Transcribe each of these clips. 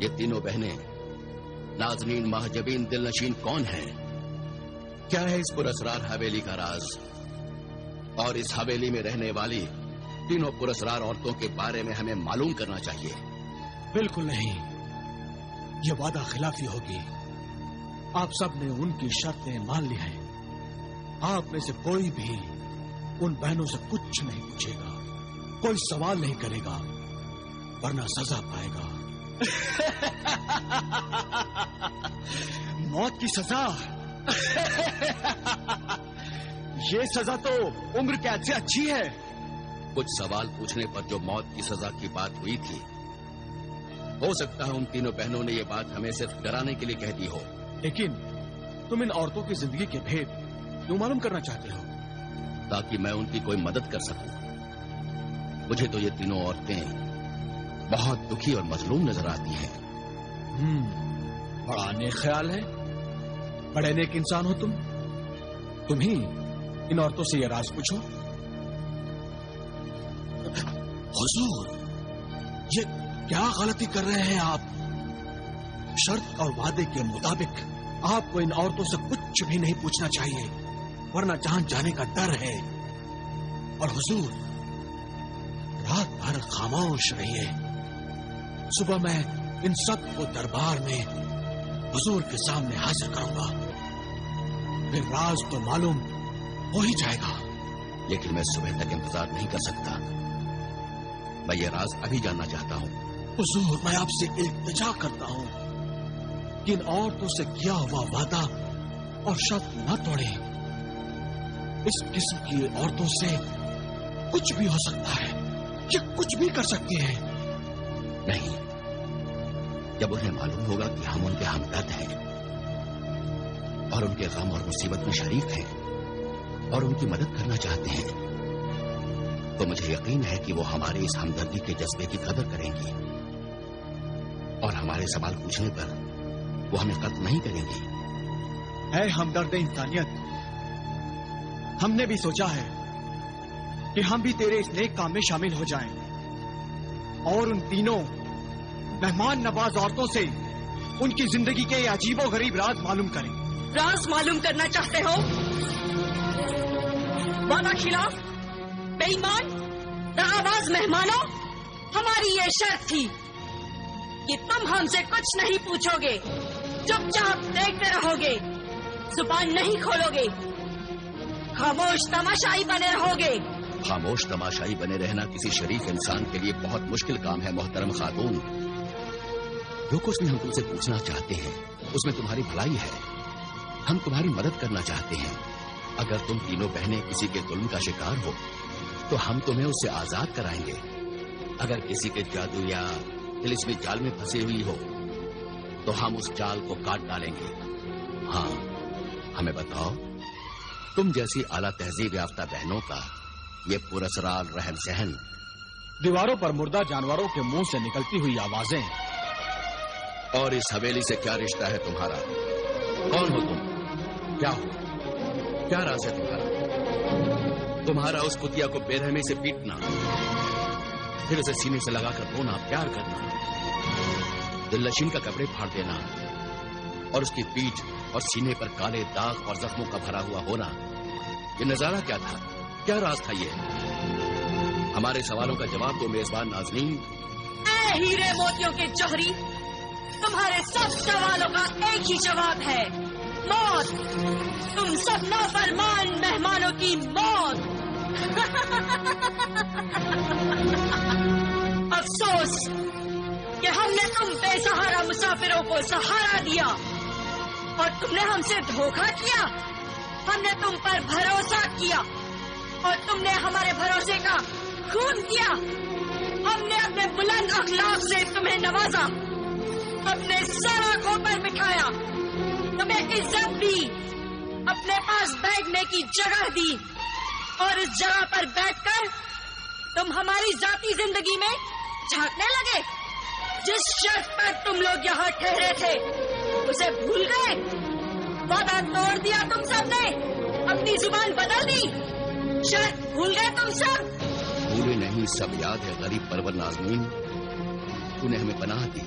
یہ تینوں بہنیں نازنین، مہجبین، دل نشین کون ہیں؟ کیا ہے اس پراسرار حویلی کا راز؟ اور اس حویلی میں رہنے والی تینوں پراسرار عورتوں کے بارے میں ہمیں معلوم کرنا چاہیے۔ بالکل نہیں، یہ وعدہ خلافی ہوگی۔ آپ سب نے ان کی شرطیں مان لی ہیں۔ آپ میں سے کوئی بھی ان بہنوں سے کچھ نہیں پوچھے گا، کوئی سوال نہیں کرے گا، ورنہ سزا پائے گا۔ موت کی سزا؟ یہ سزا تو عمر قید سے اچھی ہے۔ کچھ سوال پوچھنے پر جو موت کی سزا کی بات ہوئی تھی، ہو سکتا ہے ان تینوں بہنوں نے یہ بات ہمیں صرف ڈرانے کے لیے کہہ دی ہو۔ لیکن تم ان عورتوں کی زندگی کے بھید کیوں معلوم کرنا چاہتے ہو؟ تاکہ میں ان کی کوئی مدد کر سکوں۔ مجھے تو یہ تینوں عورتیں بہت دکھی اور مظلوم نظر آتی ہیں۔ بڑا نیک خیال ہے، بڑے نیک انسان ہو تم ہی ان عورتوں سے یہ راز پوچھو۔ حضور، یہ کیا غلطی کر رہے ہیں آپ؟ شرط اور وعدے کے مطابق آپ کو ان عورتوں سے کچھ بھی نہیں پوچھنا چاہیے، ورنہ جان جانے کا ڈر ہے۔ اور حضور، رات بھر خاموش رہیے، صبح میں ان سب کو دربار میں حضور کے سامنے حاضر کروں گا، پھر راز تو معلوم ہو ہی جائے گا۔ لیکن میں صبح تک انتظار نہیں کر سکتا، میں یہ راز ابھی جاننا چاہتا ہوں۔ حضور، میں آپ سے التجا کرتا ہوں کہ ان عورتوں سے کیا ہوا وعدہ اور شرط نہ توڑیں۔ اس قسم کی عورتوں سے کچھ بھی ہو سکتا ہے، یہ کچھ بھی کر سکتی ہیں۔ نہیں، جب انہیں معلوم ہوگا کہ ہم ان کے ہمدرد ہیں اور ان کے غم اور مصیبت میں شریک ہیں اور ان کی مدد کرنا چاہتے ہیں، تو مجھے یقین ہے کہ وہ ہمارے اس ہمدردی کے جذبے کی قدر کریں گی اور ہمارے سوال پوچھنے پر وہ ہمیں قتل نہیں کریں گی۔ اے ہمدرد انسانیت، ہم نے بھی سوچا ہے کہ ہم بھی تیرے اس نیک کام میں شامل ہو جائیں اور ان تینوں مہمان نواز عورتوں سے ان کی زندگی کے عجیب و غریب راز معلوم کریں۔ راز معلوم کرنا چاہتے ہو؟ وعدہ خلاف، بے ایمان، دغاباز مہمانوں، ہماری یہ شرط تھی کہ تم ہم سے کچھ نہیں پوچھو گے، چپ چاپ دیکھتے رہو گے، زبان نہیں کھولو گے، خاموش تماشائی بنے رہو گے۔ خاموش تماشائی بنے رہنا کسی شریف انسان کے لیے بہت مشکل کام ہے محترم خاتون۔ جو کچھ بھی ہم تم سے پوچھنا چاہتے ہیں اس میں تمہاری بھلائی ہے، ہم تمہاری مدد کرنا چاہتے ہیں۔ اگر تم تینوں بہنیں کسی کے ظلم کا شکار ہو تو ہم تمہیں اس سے آزاد کرائیں گے۔ اگر کسی کے جادو یا طلسمی جال میں پھنسی ہوئی ہو تو ہم اس جال کو کاٹ ڈالیں گے۔ ہاں، ہمیں بتاؤ، تم جیسی اعلیٰ تہذیب یافتہ بہنوں کا یہ پراسرار رہن سہن، دیواروں پر مردہ جانوروں کے منہ سے نکلتی ہوئی آوازیں، اور اس حویلی سے کیا رشتہ ہے تمہارا؟ کون ہو تم؟ کیا ہو؟ کیا راز ہے تمہارا؟ تمہارا اس کتیا کو بے رحمی سے پیٹنا، پھر اسے سینے سے لگا کر رونا، پیار کرنا، دل نشین کا کپڑے پھاڑ دینا اور اس کی پیٹھ اور سینے پر کالے داغ اور زخموں کا بھرا ہوا ہونا، یہ نظارہ کیا تھا؟ کیا راز تھا یہ؟ ہمارے سوالوں کا جواب دو میزبان نازنین۔ اے ہیرے موتیوں کے جوہری، تمہارے سب سوالوں کا ایک ہی جواب ہے، موت۔ تم سب نافرمان مہمانوں کی موت۔ افسوس کہ ہم نے تم بے سہارا مسافروں کو سہارا دیا اور تم نے ہم سے دھوکہ کیا۔ ہم نے تم پر بھروسہ کیا اور تم نے ہمارے بھروسے کا خون کیا۔ ہم نے اپنے بلند اخلاق سے تمہیں نوازا، اپنے سر آنکھوں پر بٹھایا، تمہیں عزت دی، اپنے پاس بیٹھنے کی جگہ دی، اور اس جگہ پر بیٹھ کر تم ہماری ذاتی زندگی میں جھانکنے لگے۔ جس شرط پر تم لوگ یہاں ٹھہرے تھے اسے بھول گئے، وعدہ توڑ دیا تم سب نے، اپنی زبان بدل دی، شرط بھول گئے تم سب۔ بھولے نہیں، سب یاد ہے غریب پرور نازنین، تو نے ہمیں پناہ دی،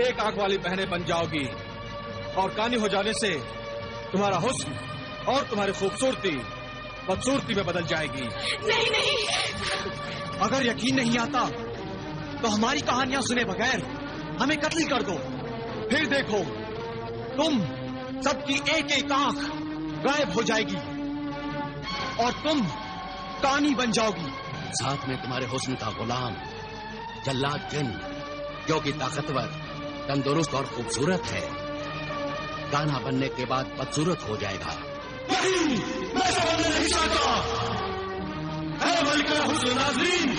ایک آنکھ والی بہنیں بن جاؤ گی اور کانی ہو جانے سے تمہارا حسن اور تمہاری خوبصورتی بدصورتی میں بدل جائے گی. نہیں نہیں، اگر یقین نہیں آتا تو ہماری کہانیاں سنے بغیر ہمیں قتل کر دو. پھر دیکھو تم سب کی ایک ایک آنکھ غائب ہو جائے گی اور تم کانی بن جاؤ گی. ساتھ میں تمہارے حسن کا غلام جلاد جن، جو کہ طاقتور، تندرست اور خوبصورت ہے، کانا بننے کے بعد بدصورت ہو جائے گا. میں سمجھنا نہیں چاہتا. اے ملکہ حسن ناظرین،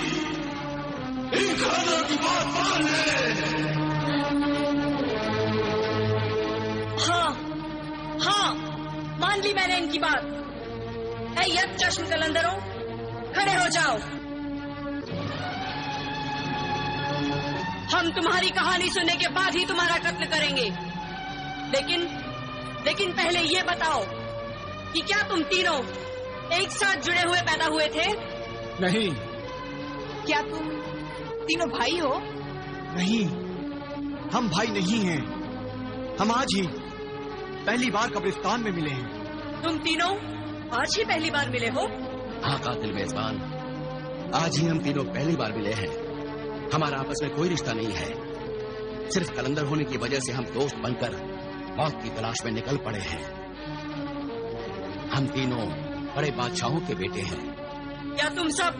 ان خانوں کی بات مان لے. ہاں مان لی میں نے ان کی بات. اے یک چشم قلندروں، کھڑے ہو جاؤ. ہم تمہاری کہانی سننے کے بعد ہی تمہارا قتل کریں گے. لیکن پہلے یہ بتاؤ کہ کیا تم تینوں ایک ساتھ جڑے ہوئے پیدا ہوئے تھے؟ نہیں. کیا تم تینوں بھائی ہو؟ نہیں، ہم بھائی نہیں ہیں. ہم آج ہی پہلی بار قبرستان میں ملے ہیں. تم تینوں آج ہی پہلی بار ملے ہو؟ ہاں قاتل میزبان، آج ہی ہم تینوں پہلی بار ملے ہیں. ہمارا آپس میں کوئی رشتہ نہیں ہے. صرف قلندر ہونے کی وجہ سے ہم دوست بن کر موت کی تلاش میں نکل پڑے ہیں. ہم تینوں بڑے بادشاہوں کے بیٹے ہیں. کیا تم سب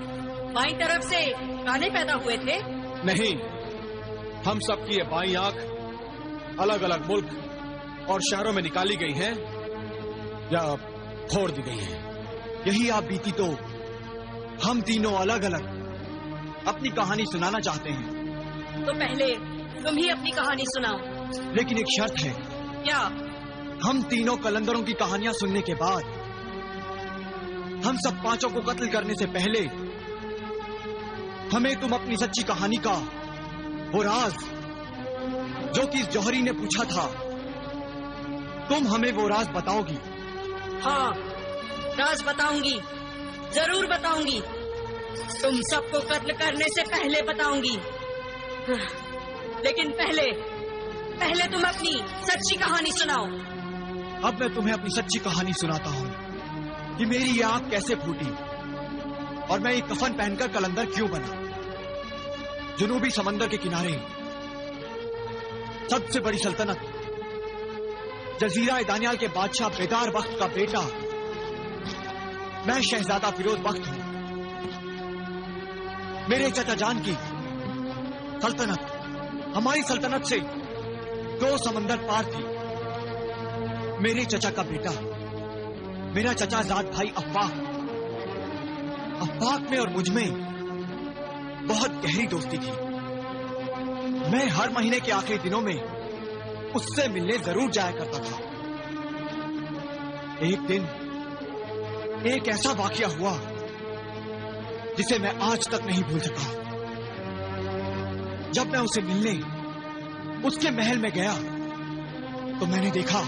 بائیں طرف سے کانے پیدا ہوئے تھے؟ نہیں، ہم سب کی یہ بائیں آنکھ الگ الگ ملک اور شہروں میں نکالی گئی ہیں یا پھوڑ دی گئی ہیں. یہی آپ بیتی تو ہم تینوں الگ الگ اپنی کہانی سنانا چاہتے ہیں. تو پہلے تم ہی اپنی کہانی سناؤ. لیکن ایک شرط ہے. کیا؟ ہم تینوں قلندروں کی کہانیاں سننے کے بعد ہم سب پانچوں کو قتل کرنے سے پہلے ہمیں تم اپنی سچی کہانی کا وہ راز جو کہ اس جوہری نے پوچھا تھا، تم ہمیں وہ راز بتاؤ گی. ہاں، راز بتاؤں گی، ضرور بتاؤں گی. تم سب کو قتل کرنے سے پہلے بتاؤں گی. لیکن پہلے تم اپنی سچی کہانی سناؤ. اب میں تمہیں اپنی سچی کہانی سناتا ہوں کہ میری یہ آنکھ کیسے پھوٹی اور میں یہ کفن پہن کر قلندر کیوں بنا. جنوبی سمندر کے کنارے سب سے بڑی سلطنت جزیرہ دانیال کے بادشاہ بیدار بخت کا بیٹا میں شہزادہ فیروز بخت ہوں. میرے چچا جان کی سلطنت ہماری سلطنت سے 2 سمندر پار تھی. میرے چچا کا بیٹا، میرا چچا زاد بھائی افاق میں اور مجھ میں بہت گہری دوستی تھی. میں ہر مہینے کے آخری دنوں میں اس سے ملنے ضرور جایا کرتا تھا. ایک دن ایک ایسا واقعہ ہوا جسے میں آج تک نہیں بھول سکا. جب میں اسے ملنے اس کے محل میں گیا تو میں نے دیکھا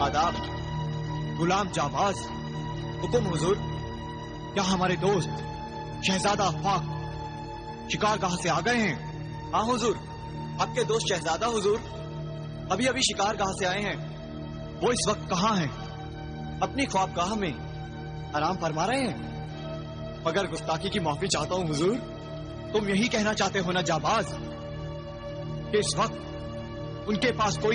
آداب. غلام جاواز. حکم حضور. کیا ہمارے دوست شہزادہ افاق شکار گاہ سے آ گئے ہیں؟ ہاں حضور، آپ کے دوست شہزادہ حضور ابھی شکار گاہ سے آئے ہیں. وہ اس وقت کہاں ہیں؟ اپنی خوابگاہ میں آرام فرما رہے ہیں. مگر گستاخی کی معافی چاہتا ہوں حضور. تم یہی کہنا چاہتے ہو نا جاواز کہ اس وقت ان کے پاس کوئی نہیں